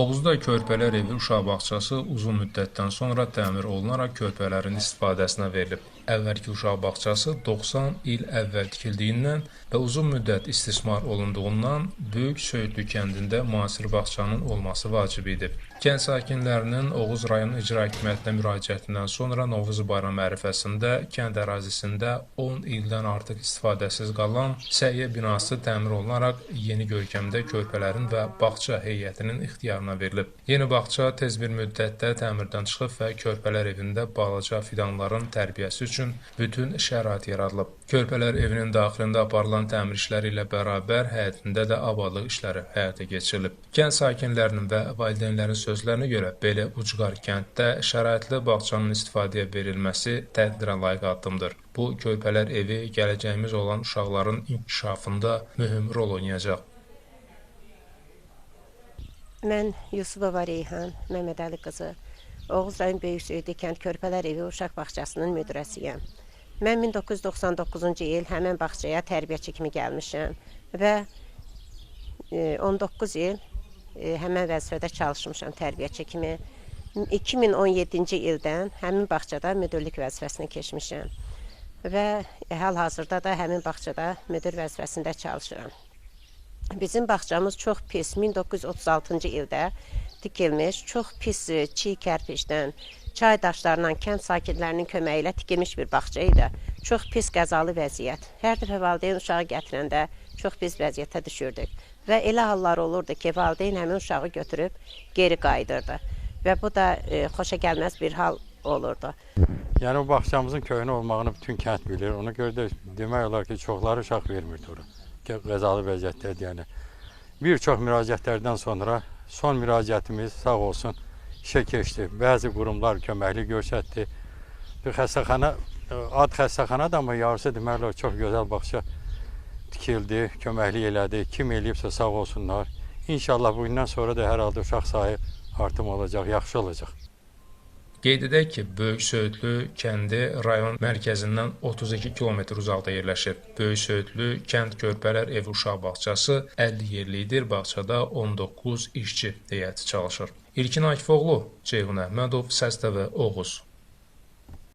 Oğuzda körpələr evi uşaq bağçası uzun müddətdən sonra təmir olunaraq körpələrin istifadəsinə verilib. Əvvəlki uşaq bağçası 90 il əvvəl tikildiyindən və uzun müddət istismar olunduğundan Böyük Söyüdlü kəndində müasir bağçanın olması vacib idi. Kənd sakinlərinin Oğuz rayon icra hakimiyyətinə müraciətindən sonra Novruz bayram ərəfəsində kənd ərazisində 10 ildən artıq istifadəsiz qalan səhiyyə binası təmir olunaraq yeni görkəmdə körpələrin və bağça heyətinin ixtiyarına verilib. Yeni bağça tez bir müddətdə təmirdən çıxıb və körpələr evində balaca fidanların tərbiyəsi üçün bütün şərait yaradılıb. Körpələr evinin daxilində aparılan təmir işləri ilə bərabər həyətində də abadlıq işləri həyata keçirilib. Kənd sakinlərinin və valideynlərin sözlərinə görə belə ucqar kənddə şəraitli bağçanın istifadəyə verilməsi təqdirə layiq addımdır. Bu, körpələr evi gələcəyimiz olan uşaqların inkişafında mühüm rol oynayacaq. Mən Yusubova Reyhan Məmmədəli qızı, Oğuz rayon Böyük Söyüdlü kənd körpələr evi uşaq bağçasının müdirəsiyəm. Mən 1999-cu il həmən bağçaya tərbiyəçi kimi gəlmişəm və 19 il həmən vəzifədə çalışmışam tərbiyəçi kimi. 2017-ci ildən həmin bağçada müdürlük vəzifəsinə keçmişəm və hal-hazırda da həmin bağçada müdür vəzifəsində çalışıram. Bizim bağçamız çox pis, 1936-cı ildə tikilmiş, çox pis çiy kərpicdən, çay daşlarından kənd sakinlərinin köməyi ilə tikilmiş bir bağça idi. Çox pis qəzalı vəziyyət. Hər dəfə valideyn uşağı gətirəndə çox pis vəziyyətə düşürdük. Və elə hallar olurdu ki, valideyn həmin uşağı götürüb geri qayıdırdı. Və bu da xoşa gəlməz bir hal olurdu. Yəni, o bağçamızın köhnə olmağını bütün kənd bilir. Ona görə də demək olar ki, çoxları uşaq vermirdi ora. Qəzalı vəziyyətdədir, yəni. Bir çox müraciətlərdən sonra son müraciətimiz sağ olsun işə keçdi. Bəzi qurumlar köməkli göstərdi. Bir xəstəxana, ad xəstəxana da amma yarısı deməli çox gözəl bağça tikildi, köməkli elədi. Kim eləyibsə sağ olsunlar. İnşallah bugündən sonra da hər halda uşaq sahib artım olacaq, yaxşı olacaq. Qeyd edək ki, Böyük Söyüdlü kəndi rayon mərkəzindən 32 km uzaqda yerləşir. Böyük Söyüdlü kənd körpələr evi uşaq bağçası 50 yerlidir, bağçada 19 işçi heyəti çalışır. İlkin Akifoğlu, Ceyhun Əhmədov, Səs TV, Oğuz.